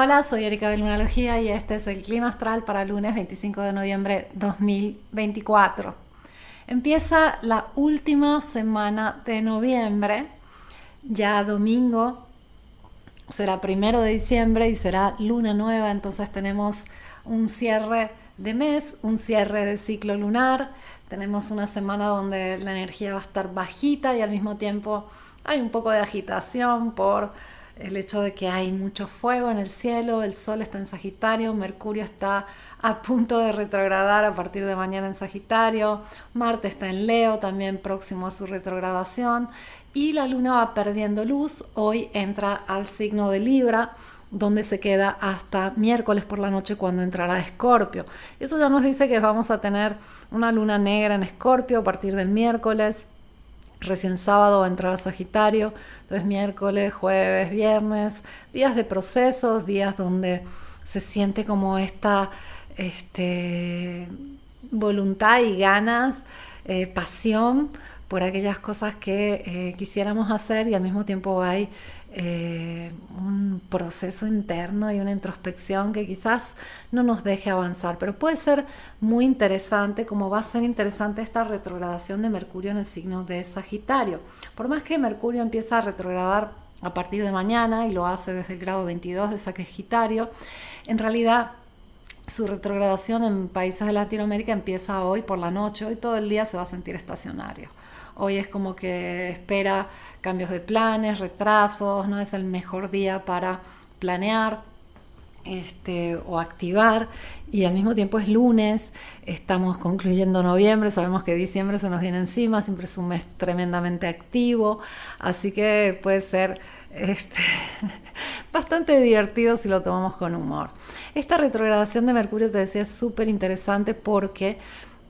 Hola, soy Erika de Lunalogía y este es el clima astral para lunes 25 de noviembre 2024. Empieza la última semana de noviembre, ya domingo será 1 de diciembre y será luna nueva, entonces tenemos un cierre de mes, un cierre de ciclo lunar. Tenemos una semana donde la energía va a estar bajita y al mismo tiempo hay un poco de agitación por el hecho de que hay mucho fuego en el cielo. El Sol está en Sagitario, Mercurio está a punto de retrogradar a partir de mañana en Sagitario, Marte está en Leo, también próximo a su retrogradación, y la Luna va perdiendo luz. Hoy entra al signo de Libra, donde se queda hasta miércoles por la noche cuando entrará Escorpio. Eso ya nos dice que vamos a tener una luna negra en Escorpio a partir del miércoles. Recién sábado va a entrar a Sagitario, entonces miércoles, jueves, viernes, días de procesos, días donde se siente como esta voluntad y ganas, pasión por aquellas cosas que quisiéramos hacer, y al mismo tiempo hay un proceso interno y una introspección que quizás no nos deje avanzar, pero puede ser muy interesante, como va a ser interesante esta retrogradación de Mercurio en el signo de Sagitario. Por más que Mercurio empieza a retrogradar a partir de mañana y lo hace desde el grado 22 de Sagitario, en realidad su retrogradación en países de Latinoamérica empieza hoy por la noche. Hoy todo el día se va a sentir estacionario. Hoy es como que espera cambios de planes, retrasos, no es el mejor día para planear o activar, y al mismo tiempo es lunes, estamos concluyendo noviembre, sabemos que diciembre se nos viene encima, siempre es un mes tremendamente activo, así que puede ser bastante divertido si lo tomamos con humor. Esta retrogradación de Mercurio, te decía, es súper interesante porque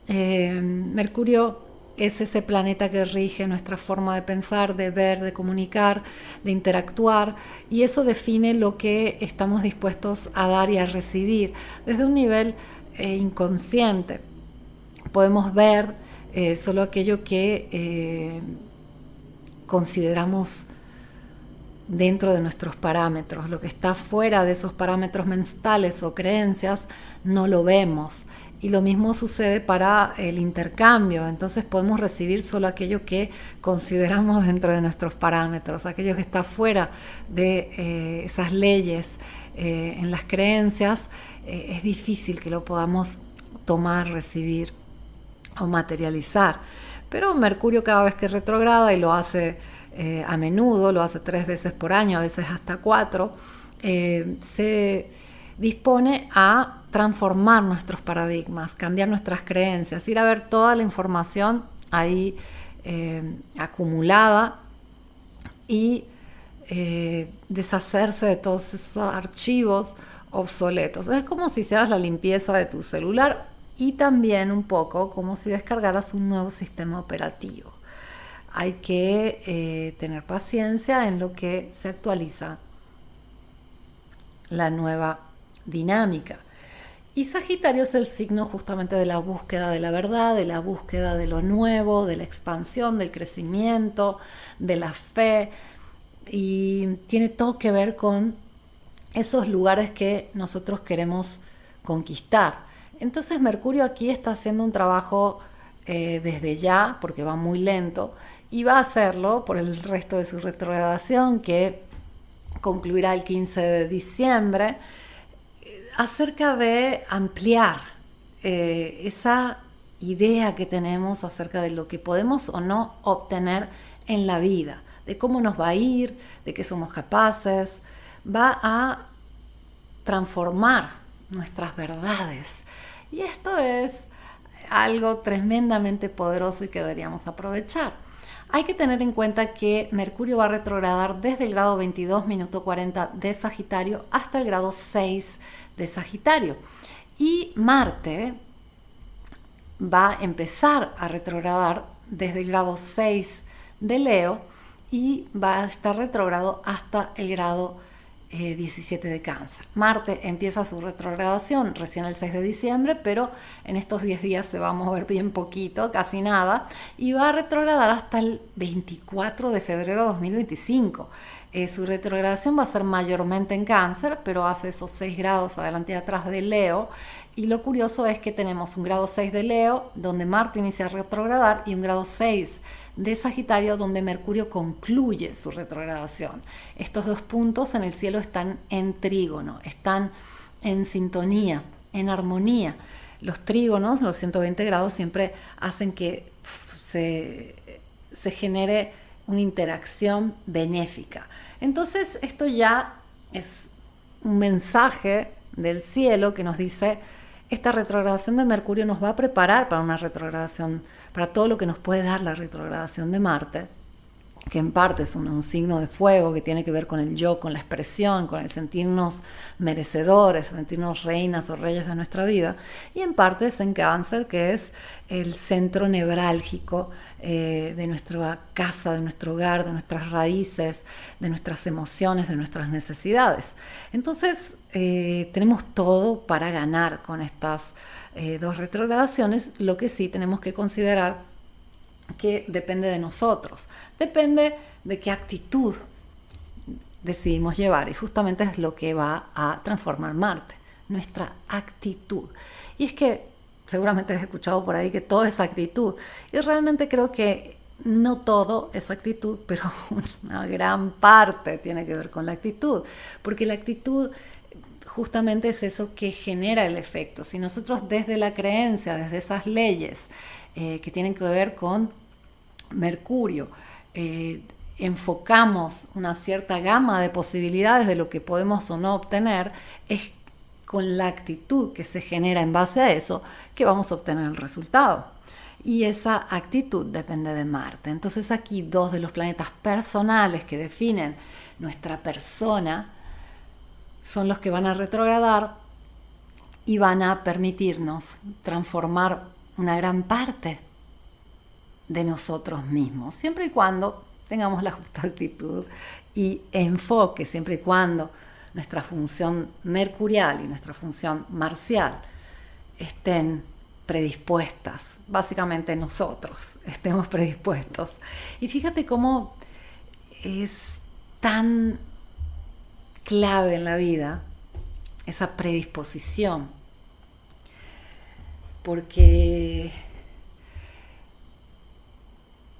Mercurio es ese planeta que rige nuestra forma de pensar, de ver, de comunicar, de interactuar, y eso define lo que estamos dispuestos a dar y a recibir. Desde un nivel inconsciente podemos ver solo aquello que consideramos dentro de nuestros parámetros. Lo que está fuera de esos parámetros mentales o creencias no lo vemos. Y lo mismo sucede para el intercambio. Entonces podemos recibir solo aquello que consideramos dentro de nuestros parámetros, aquello que está fuera de esas leyes en las creencias. Es difícil que lo podamos tomar, recibir o materializar. Pero Mercurio, cada vez que retrograda, y lo hace a menudo, lo hace 3 veces por año, a veces hasta 4, se dispone a transformar nuestros paradigmas, cambiar nuestras creencias, ir a ver toda la información ahí acumulada y deshacerse de todos esos archivos obsoletos. Es como si hicieras la limpieza de tu celular, y también un poco como si descargaras un nuevo sistema operativo. Hay que tener paciencia en lo que se actualiza la nueva dinámica. Y Sagitario es el signo justamente de la búsqueda de la verdad, de la búsqueda de lo nuevo, de la expansión, del crecimiento, de la fe, y tiene todo que ver con esos lugares que nosotros queremos conquistar. Entonces Mercurio aquí está haciendo un trabajo desde ya, porque va muy lento, y va a hacerlo por el resto de su retrogradación, que concluirá el 15 de diciembre, acerca de ampliar esa idea que tenemos acerca de lo que podemos o no obtener en la vida, de cómo nos va a ir, de qué somos capaces. Va a transformar nuestras verdades, y esto es algo tremendamente poderoso y que deberíamos aprovechar. Hay que tener en cuenta que Mercurio va a retrogradar desde el grado 22, minuto 40 de Sagitario hasta el grado 6 de Sagitario, y Marte va a empezar a retrogradar desde el grado 6 de Leo y va a estar retrógrado hasta el grado 17 de Cáncer. Marte empieza su retrogradación recién el 6 de diciembre, pero en estos 10 días se va a mover bien poquito, casi nada, y va a retrogradar hasta el 24 de febrero de 2025. Su retrogradación va a ser mayormente en Cáncer, pero hace esos 6 grados adelante y atrás de Leo. Y lo curioso es que tenemos un grado 6 de Leo, donde Marte inicia a retrogradar, y un grado 6 de Sagitario, donde Mercurio concluye su retrogradación. Estos dos puntos en el cielo están en trígono, están en sintonía, en armonía. Los trígonos, los 120 grados, siempre hacen que se genere una interacción benéfica. Entonces esto ya es un mensaje del cielo que nos dice: esta retrogradación de Mercurio nos va a preparar para una retrogradación, para todo lo que nos puede dar la retrogradación de Marte, que en parte es un signo de fuego que tiene que ver con el yo, con la expresión, con el sentirnos merecedores, sentirnos reinas o reyes de nuestra vida, y en parte es en Cáncer, que es el centro nevrálgico de nuestra casa, de nuestro hogar, de nuestras raíces, de nuestras emociones, de nuestras necesidades. Entonces tenemos todo para ganar con estas dos retrogradaciones. Lo que sí tenemos que considerar que depende de nosotros, depende de qué actitud decidimos llevar, y justamente es lo que va a transformar Marte, nuestra actitud. Y es que seguramente has escuchado por ahí que todo es actitud, y realmente creo que no todo es actitud, pero una gran parte tiene que ver con la actitud, porque la actitud justamente es eso que genera el efecto. Si nosotros desde la creencia, desde esas leyes que tienen que ver con Mercurio, enfocamos una cierta gama de posibilidades de lo que podemos o no obtener, es con la actitud que se genera en base a eso que vamos a obtener el resultado. Y esa actitud depende de Marte. Entonces aquí dos de los planetas personales que definen nuestra persona son los que van a retrogradar y van a permitirnos transformar una gran parte de nosotros mismos, siempre y cuando tengamos la justa actitud y enfoque, siempre y cuando nuestra función mercurial y nuestra función marcial estén predispuestas, básicamente nosotros estemos predispuestos. Y fíjate cómo es tan clave en la vida esa predisposición, porque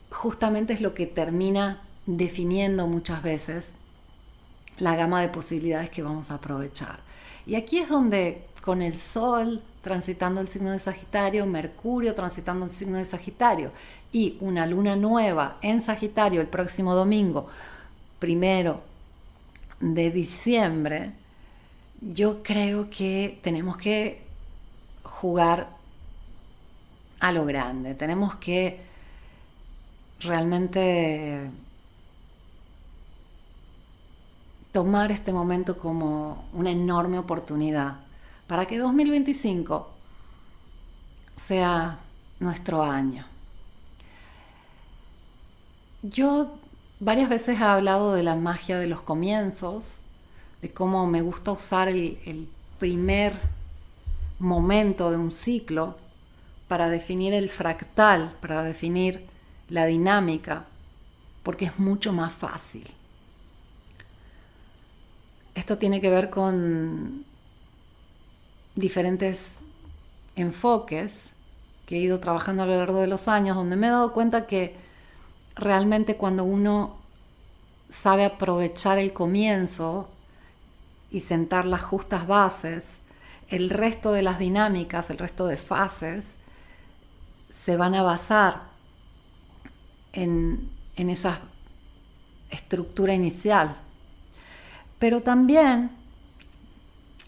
justamente es lo que termina definiendo muchas veces la gama de posibilidades que vamos a aprovechar. Y aquí es donde, con el Sol transitando el signo de Sagitario, Mercurio transitando el signo de Sagitario y una luna nueva en Sagitario el próximo domingo, 1 de diciembre, yo creo que tenemos que jugar a lo grande, tenemos que realmente tomar este momento como una enorme oportunidad para que 2025 sea nuestro año. Yo varias veces he hablado de la magia de los comienzos, de cómo me gusta usar el primer momento de un ciclo para definir el fractal, para definir la dinámica, porque es mucho más fácil. Esto tiene que ver con diferentes enfoques que he ido trabajando a lo largo de los años, donde me he dado cuenta que realmente cuando uno sabe aprovechar el comienzo y sentar las justas bases, el resto de las dinámicas, el resto de fases, se van a basar en esa estructura inicial. Pero también,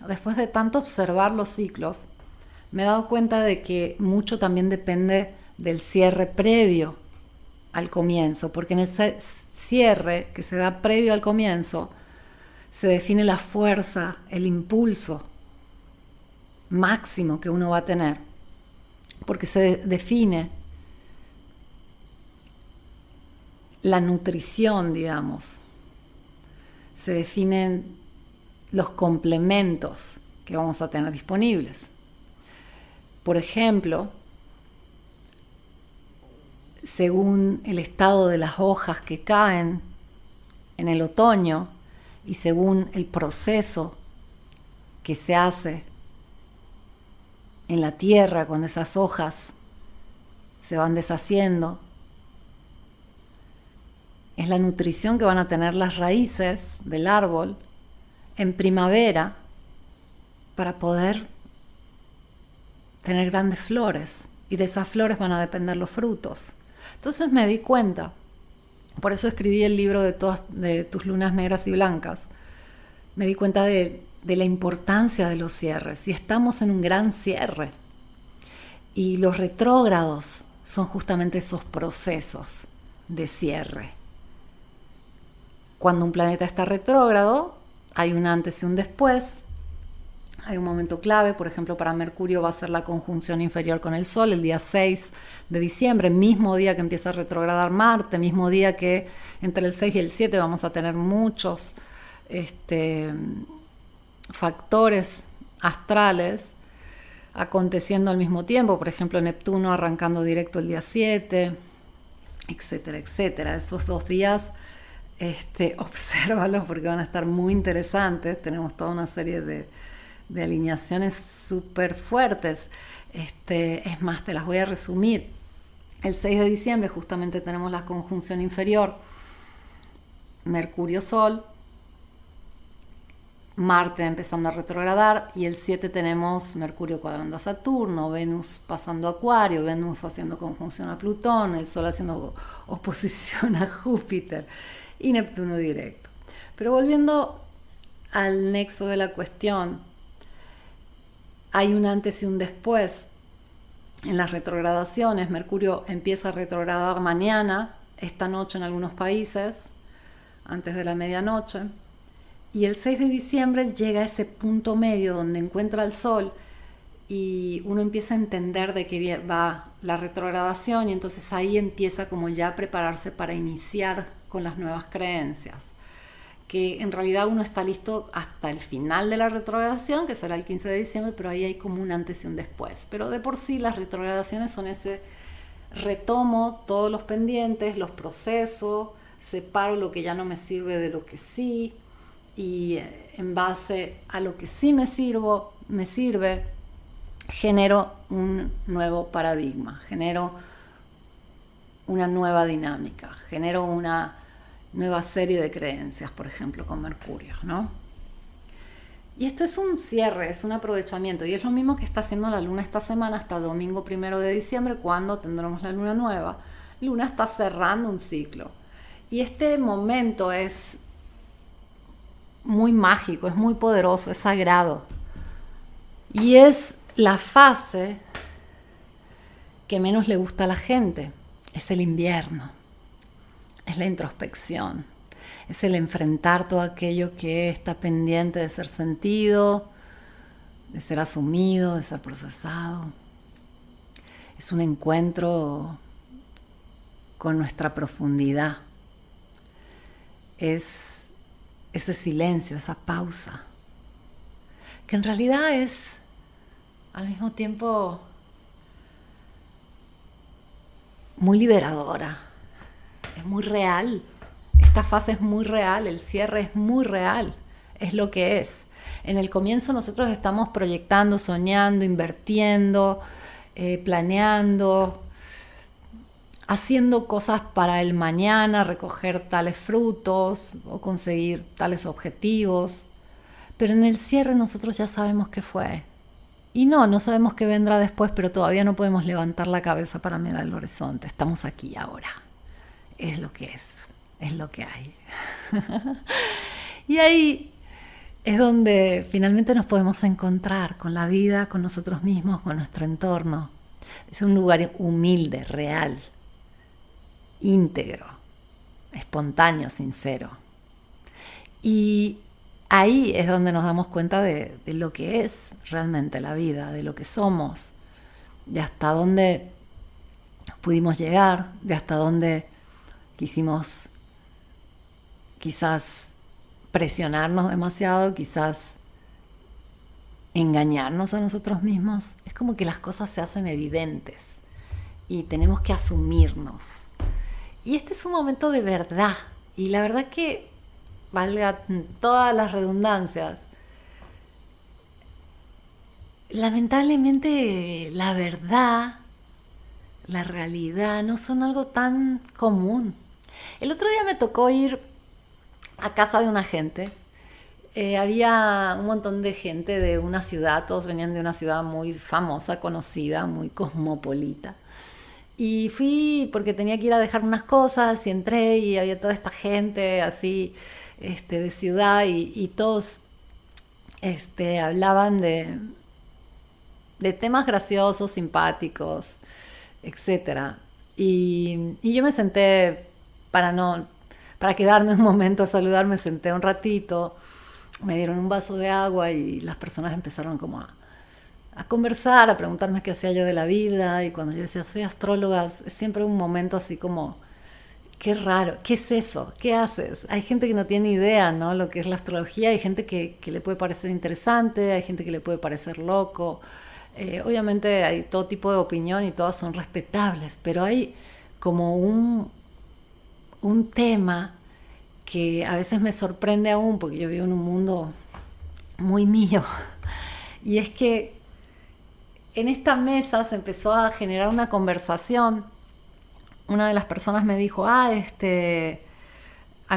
después de tanto observar los ciclos, me he dado cuenta de que mucho también depende del cierre previo al comienzo, porque en ese cierre que se da previo al comienzo se define la fuerza, el impulso máximo que uno va a tener, porque se define la nutrición, digamos, se definen los complementos que vamos a tener disponibles. Por ejemplo, según el estado de las hojas que caen en el otoño y según el proceso que se hace en la tierra cuando esas hojas se van deshaciendo, es la nutrición que van a tener las raíces del árbol en primavera para poder tener grandes flores, y de esas flores van a depender los frutos. Entonces me di cuenta, por eso escribí el libro de tus lunas negras y blancas, me di cuenta de la importancia de los cierres, y estamos en un gran cierre, y los retrógrados son justamente esos procesos de cierre. Cuando un planeta está retrógrado, hay un antes y un después. Hay un momento clave, por ejemplo, para Mercurio va a ser la conjunción inferior con el Sol el día 6 de diciembre, mismo día que empieza a retrogradar Marte, mismo día que entre el 6 y el 7 vamos a tener muchos factores astrales aconteciendo al mismo tiempo, por ejemplo, Neptuno arrancando directo el día 7, etcétera, etcétera. Esos 2 días obsérvalos porque van a estar muy interesantes. Tenemos toda una serie de alineaciones súper fuertes. Es más, te las voy a resumir. El 6 de diciembre justamente tenemos la conjunción inferior Mercurio-Sol, Marte empezando a retrogradar, y el 7 tenemos Mercurio cuadrando a Saturno, Venus pasando a Acuario, Venus haciendo conjunción a Plutón, el Sol haciendo oposición a Júpiter y Neptuno directo. Pero volviendo al nexo de la cuestión, hay un antes y un después en las retrogradaciones. Mercurio empieza a retrogradar mañana, esta noche en algunos países, antes de la medianoche, y el 6 de diciembre llega a ese punto medio donde encuentra el Sol y uno empieza a entender de qué va la retrogradación, y entonces ahí empieza como ya a prepararse para iniciar con las nuevas creencias, que en realidad uno está listo hasta el final de la retrogradación, que será el 15 de diciembre, pero ahí hay como un antes y un después. Pero de por sí las retrogradaciones son ese retomo todos los pendientes, los proceso, separo lo que ya no me sirve de lo que sí, y en base a lo que sí me sirve, genero un nuevo paradigma, genero una nueva dinámica, genero una nueva serie de creencias, por ejemplo, con Mercurio, ¿no? Y esto es un cierre, es un aprovechamiento, y es lo mismo que está haciendo la Luna esta semana hasta domingo 1 de diciembre, cuando tendremos la Luna nueva. Luna está cerrando un ciclo, y este momento es muy mágico, es muy poderoso, es sagrado, y es la fase que menos le gusta a la gente. Es el invierno, es la introspección, es el enfrentar todo aquello que está pendiente de ser sentido, de ser asumido, de ser procesado. Es un encuentro con nuestra profundidad, es ese silencio, esa pausa, que en realidad es al mismo tiempo muy liberadora, es muy real. Esta fase es muy real, el cierre es muy real, es lo que es. En el comienzo nosotros estamos proyectando, soñando, invirtiendo, planeando, haciendo cosas para el mañana, recoger tales frutos o conseguir tales objetivos. Pero en el cierre nosotros ya sabemos qué fue. Y no sabemos qué vendrá después, pero todavía no podemos levantar la cabeza para mirar el horizonte. Estamos aquí ahora. Es lo que es lo que hay. Y ahí es donde finalmente nos podemos encontrar con la vida, con nosotros mismos, con nuestro entorno. Es un lugar humilde, real, íntegro, espontáneo, sincero. Y ahí es donde nos damos cuenta de lo que es realmente la vida, de lo que somos, de hasta dónde pudimos llegar, de hasta dónde quisimos quizás presionarnos demasiado, quizás engañarnos a nosotros mismos. Es como que las cosas se hacen evidentes y tenemos que asumirnos. Y este es un momento de verdad, y la verdad que valga todas las redundancias, lamentablemente la verdad, la realidad no son algo tan común. El otro día me tocó ir a casa de una gente. Había un montón de gente de una ciudad, todos venían de una ciudad muy famosa, conocida, muy cosmopolita. Y fui porque tenía que ir a dejar unas cosas y entré y había toda esta gente así de ciudad y todos hablaban de temas graciosos, simpáticos, etcétera. Y yo me senté para quedarme un momento a saludar, me senté un ratito, me dieron un vaso de agua y las personas empezaron como a conversar, a preguntarme qué hacía yo de la vida. Y cuando yo decía soy astróloga, es siempre un momento así como, qué raro, ¿qué es eso? ¿Qué haces? Hay gente que no tiene idea, ¿no? Lo que es la astrología, hay gente que le puede parecer interesante, hay gente que le puede parecer loco. Obviamente hay todo tipo de opinión y todas son respetables, pero hay como un tema que a veces me sorprende aún, porque yo vivo en un mundo muy mío, y es que en esta mesa se empezó a generar una conversación. Una de las personas me dijo, a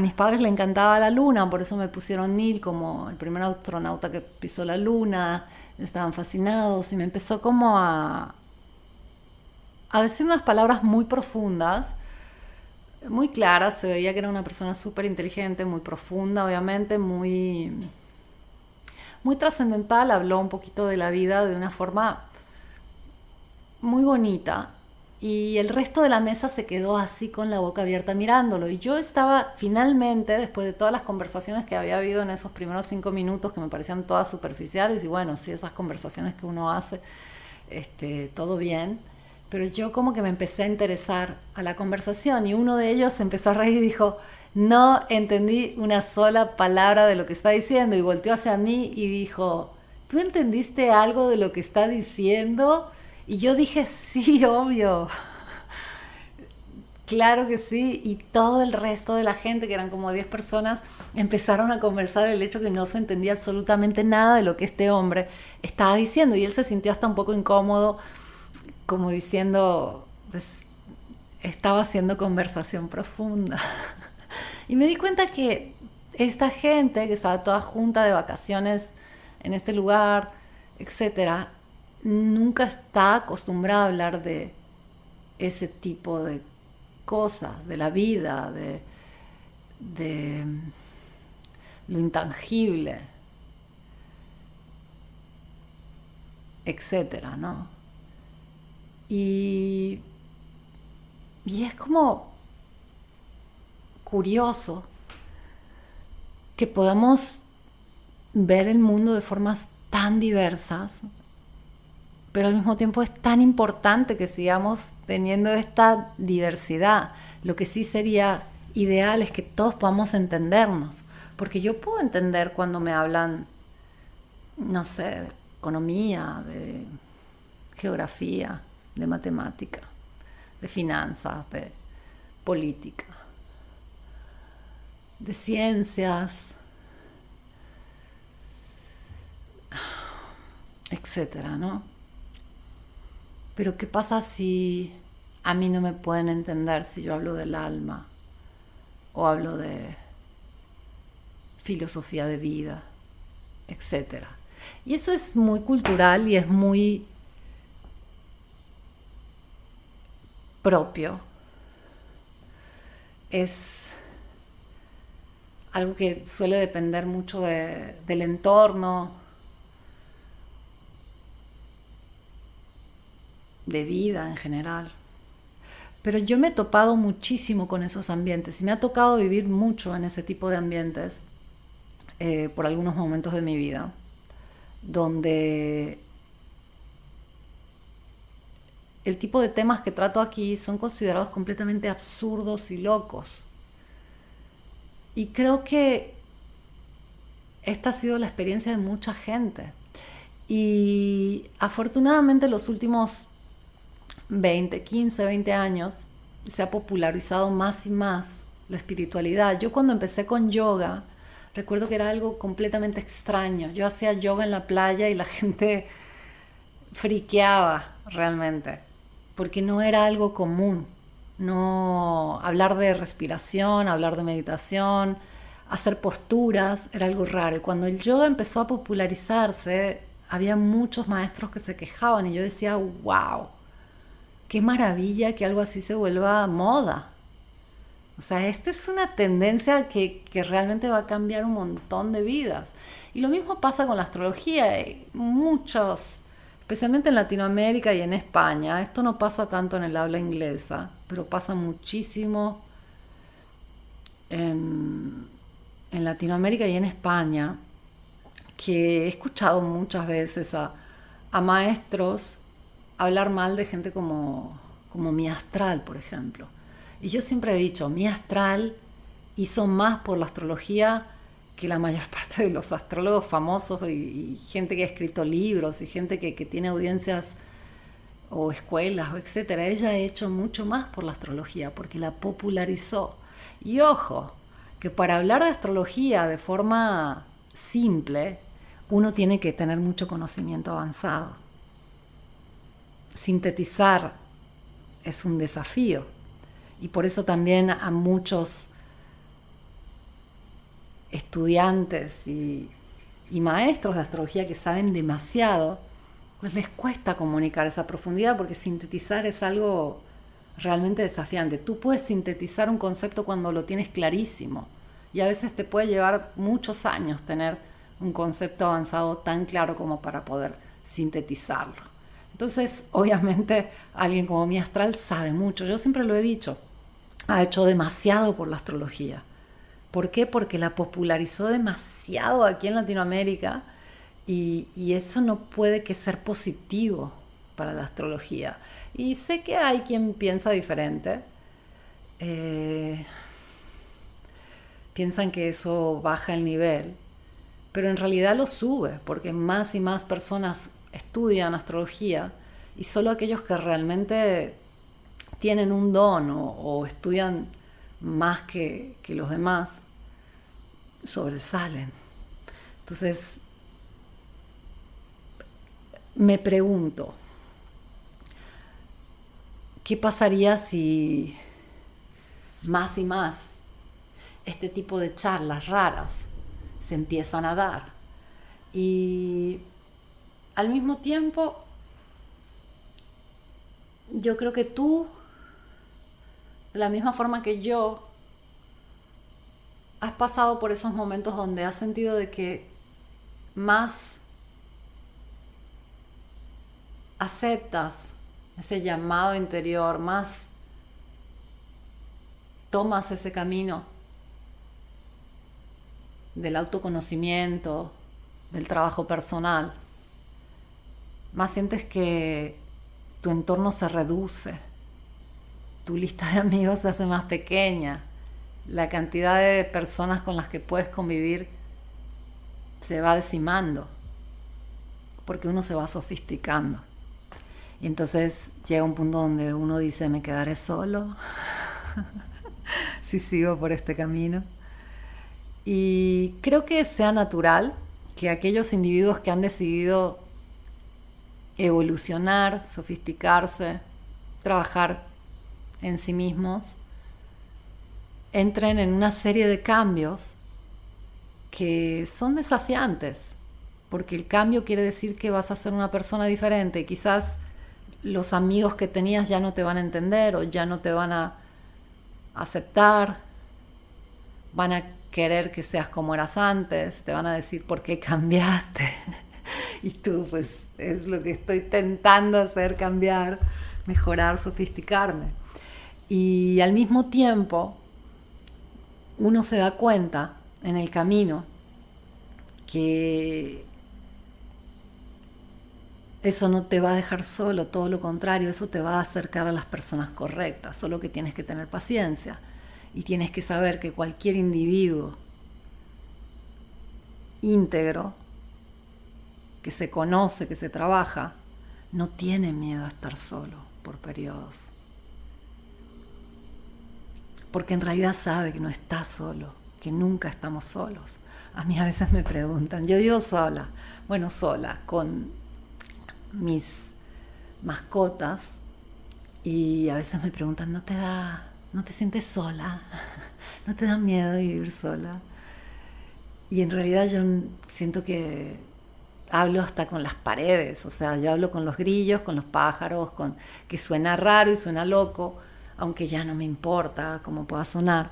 mis padres le encantaba la luna, por eso me pusieron Neil como el primer astronauta que pisó la luna, estaban fascinados, y me empezó como a decir unas palabras muy profundas, muy claras. Se veía que era una persona súper inteligente, muy profunda, obviamente, muy trascendental. Habló un poquito de la vida de una forma muy bonita, y el resto de la mesa se quedó así con la boca abierta mirándolo. Y yo estaba finalmente, después de todas las conversaciones que había habido en esos primeros 5 minutos, que me parecían todas superficiales, y bueno, sí, esas conversaciones que uno hace, todo bien, pero yo como que me empecé a interesar a la conversación, y uno de ellos se empezó a reír y dijo, no entendí una sola palabra de lo que está diciendo, y volteó hacia mí y dijo, ¿tú entendiste algo de lo que está diciendo? Y yo dije, sí, obvio, claro que sí. Y todo el resto de la gente, que eran como 10 personas, empezaron a conversar del hecho que no se entendía absolutamente nada de lo que este hombre estaba diciendo, y él se sintió hasta un poco incómodo, como diciendo, pues, estaba haciendo conversación profunda. Y me di cuenta que esta gente que estaba toda junta de vacaciones en este lugar, etcétera, nunca está acostumbrada a hablar de ese tipo de cosas, de la vida, de lo intangible, etcétera, ¿no? Y es como curioso que podamos ver el mundo de formas tan diversas, pero al mismo tiempo es tan importante que sigamos teniendo esta diversidad. Lo que sí sería ideal es que todos podamos entendernos, porque yo puedo entender cuando me hablan, no sé, de economía, de geografía, de matemática, de finanzas, de política, de ciencias, etcétera, ¿no? Pero ¿qué pasa si a mí no me pueden entender si yo hablo del alma o hablo de filosofía de vida, etcétera? Y eso es muy cultural y es muy propio. Es algo que suele depender mucho del entorno, de vida en general. Pero yo me he topado muchísimo con esos ambientes y me ha tocado vivir mucho en ese tipo de ambientes por algunos momentos de mi vida, donde el tipo de temas que trato aquí son considerados completamente absurdos y locos. Y creo que esta ha sido la experiencia de mucha gente. Y afortunadamente los últimos 15, 20 años se ha popularizado más y más la espiritualidad. Yo cuando empecé con yoga, recuerdo que era algo completamente extraño. Yo hacía yoga en la playa y la gente friqueaba realmente, porque no era algo común. No, hablar de respiración, hablar de meditación, hacer posturas, era algo raro. Y cuando el yoga empezó a popularizarse, había muchos maestros que se quejaban y yo decía, wow, qué maravilla que algo así se vuelva moda. O sea, esta es una tendencia que realmente va a cambiar un montón de vidas. Y lo mismo pasa con la astrología. Muchos, especialmente en Latinoamérica y en España, esto no pasa tanto en el habla inglesa, pero pasa muchísimo en Latinoamérica y en España, que he escuchado muchas veces a maestros hablar mal de gente como mi astral, por ejemplo. Y yo siempre he dicho, mi astral hizo más por la astrología que la mayor parte de los astrólogos famosos y gente que ha escrito libros y gente que tiene audiencias o escuelas o etcétera. Ella ha hecho mucho más por la astrología porque la popularizó. Y ojo, que para hablar de astrología de forma simple, uno tiene que tener mucho conocimiento avanzado. Sintetizar es un desafío y por eso también a muchos estudiantes y maestros de astrología que saben demasiado, pues les cuesta comunicar esa profundidad porque sintetizar es algo realmente desafiante. Tú puedes sintetizar un concepto cuando lo tienes clarísimo y a veces te puede llevar muchos años tener un concepto avanzado tan claro como para poder sintetizarlo. Entonces, obviamente, alguien como mi astral sabe mucho. Yo siempre lo he dicho, ha hecho demasiado por la astrología. ¿Por qué? Porque la popularizó demasiado aquí en Latinoamérica y eso no puede que ser positivo para la astrología. Y sé que hay quien piensa diferente. Piensan que eso baja el nivel, pero en realidad lo sube, porque más y más personas estudian astrología y solo aquellos que realmente tienen un don o estudian más que los demás sobresalen. Entonces me pregunto, ¿qué pasaría si más y más este tipo de charlas raras se empiezan a dar? Y al mismo tiempo, yo creo que tú, de la misma forma que yo, has pasado por esos momentos donde has sentido de que más aceptas ese llamado interior, más tomas ese camino del autoconocimiento, del trabajo personal, más sientes que tu entorno se reduce, tu lista de amigos se hace más pequeña, la cantidad de personas con las que puedes convivir se va decimando, porque uno se va sofisticando. Y entonces llega un punto donde uno dice, ¿me quedaré solo si sigo por este camino? Y creo que sea natural que aquellos individuos que han decidido evolucionar, sofisticarse, trabajar en sí mismos, entren en una serie de cambios que son desafiantes, porque el cambio quiere decir que vas a ser una persona diferente. Quizás los amigos que tenías ya no te van a entender o ya no te van a aceptar, van a querer que seas como eras antes, te van a decir por qué cambiaste y tú, pues es lo que estoy intentando hacer, cambiar, mejorar, sofisticarme. Y al mismo tiempo uno se da cuenta en el camino que eso no te va a dejar solo, todo lo contrario, eso te va a acercar a las personas correctas, solo que tienes que tener paciencia y tienes que saber que cualquier individuo íntegro, que se conoce, que se trabaja, no tiene miedo a estar solo por periodos, porque en realidad sabe que no está solo, que nunca estamos solos, A mí a veces me preguntan, yo vivo sola, bueno, sola, con mis mascotas, y a veces me preguntan, ¿no te sientes sola? ¿No te da miedo vivir sola? Y en realidad yo siento que hablo hasta con las paredes, o sea, yo hablo con los grillos, con los pájaros, que suena raro y suena loco, aunque ya no me importa cómo pueda sonar,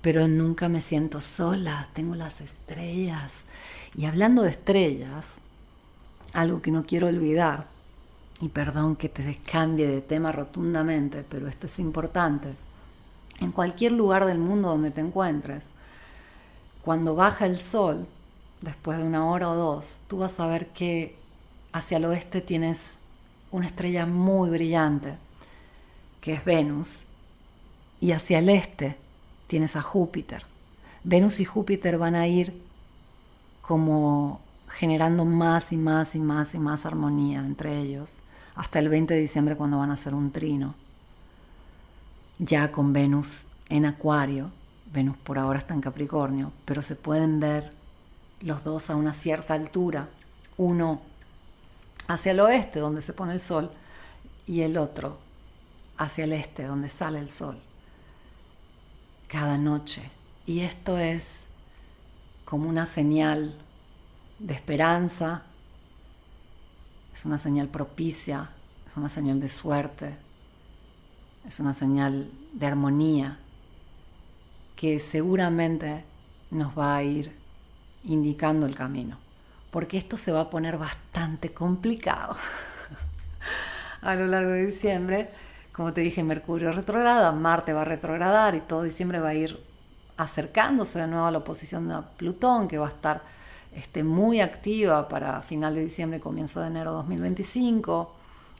pero nunca me siento sola, tengo las estrellas. Y hablando de estrellas, algo que no quiero olvidar, y perdón que te cambie de tema rotundamente, pero esto es importante, en cualquier lugar del mundo donde te encuentres, cuando baja el sol, después de 1 hora o 2, tú vas a ver que hacia el oeste tienes una estrella muy brillante, que es Venus, y hacia el este tienes a Júpiter. Venus y Júpiter van a ir como generando más y más y más y más armonía entre ellos, hasta el 20 de diciembre cuando van a hacer un trino, ya con Venus en Acuario. Venus por ahora está en Capricornio, pero se pueden ver los dos a una cierta altura, uno hacia el oeste donde se pone el sol y el otro hacia el este donde sale el sol cada noche. Y esto es como una señal de esperanza, es una señal propicia, es una señal de suerte, es una señal de armonía que seguramente nos va a ir indicando el camino, porque esto se va a poner bastante complicado a lo largo de diciembre. Como te dije, Mercurio retrograda, Marte va a retrogradar y todo diciembre va a ir acercándose de nuevo a la oposición de Plutón, que va a estar muy activa para final de diciembre, comienzo de enero 2025.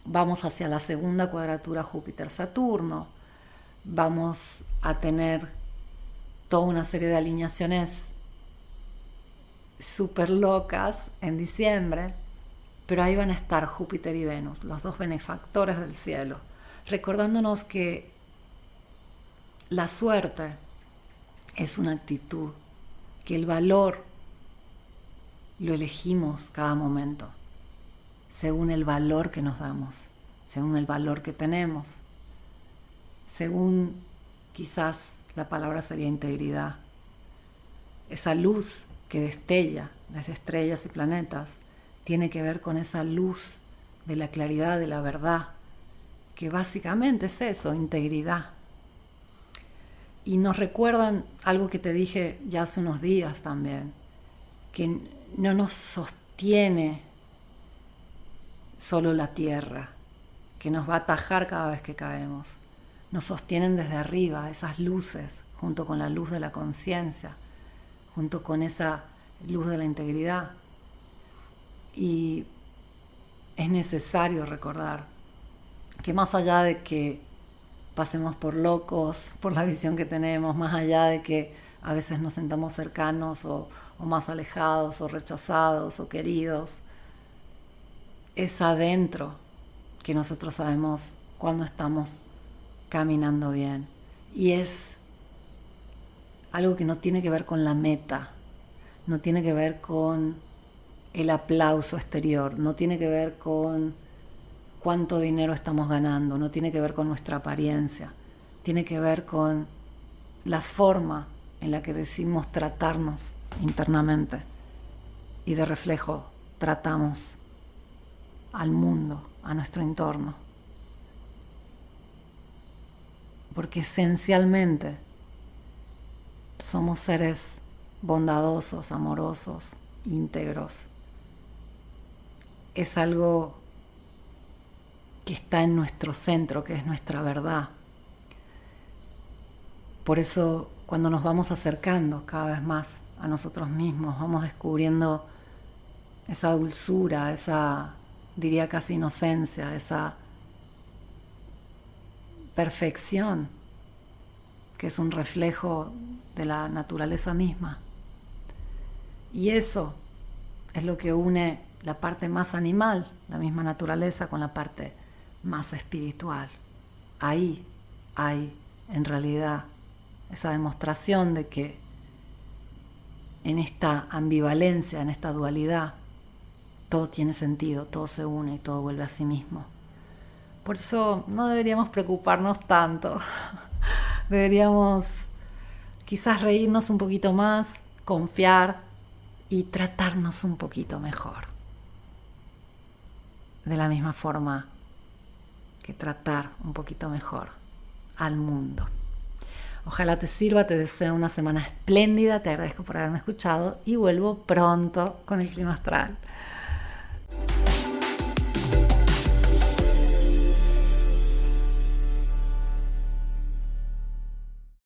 Vamos hacia la segunda cuadratura Júpiter-Saturno, vamos a tener toda una serie de alineaciones súper locas en diciembre, pero ahí van a estar Júpiter y Venus, los dos benefactores del cielo, recordándonos que la suerte es una actitud, que el valor lo elegimos cada momento, según el valor que nos damos, según el valor que tenemos, según quizás la palabra sería integridad. Esa luz que destella desde estrellas y planetas tiene que ver con esa luz de la claridad, de la verdad, que básicamente es eso, integridad. Y nos recuerdan algo que te dije ya hace unos días también, que no nos sostiene solo la tierra, que nos va a atajar cada vez que caemos. Nos sostienen desde arriba esas luces, junto con la luz de la conciencia, junto con esa luz de la integridad. Y es necesario recordar que más allá de que pasemos por locos, por la visión que tenemos, más allá de que a veces nos sentamos cercanos o más alejados o rechazados o queridos, es adentro que nosotros sabemos cuando estamos caminando bien. Y es algo que no tiene que ver con la meta, no tiene que ver con el aplauso exterior, no tiene que ver con cuánto dinero estamos ganando, no tiene que ver con nuestra apariencia, tiene que ver con la forma en la que decimos tratarnos internamente y de reflejo tratamos al mundo, a nuestro entorno. Porque esencialmente somos seres bondadosos, amorosos, íntegros. Es algo que está en nuestro centro, que es nuestra verdad. Por eso, cuando nos vamos acercando cada vez más a nosotros mismos, vamos descubriendo esa dulzura, esa, diría casi inocencia, esa perfección, que es un reflejo de la naturaleza misma. Y eso es lo que une la parte más animal, la misma naturaleza, con la parte más espiritual. Ahí hay, en realidad, esa demostración de que en esta ambivalencia, en esta dualidad, todo tiene sentido, todo se une y todo vuelve a sí mismo. Por eso no deberíamos preocuparnos tanto. Deberíamos quizás reírnos un poquito más, confiar y tratarnos un poquito mejor. De la misma forma que tratar un poquito mejor al mundo. Ojalá te sirva, te deseo una semana espléndida, te agradezco por haberme escuchado y vuelvo pronto con el clima astral.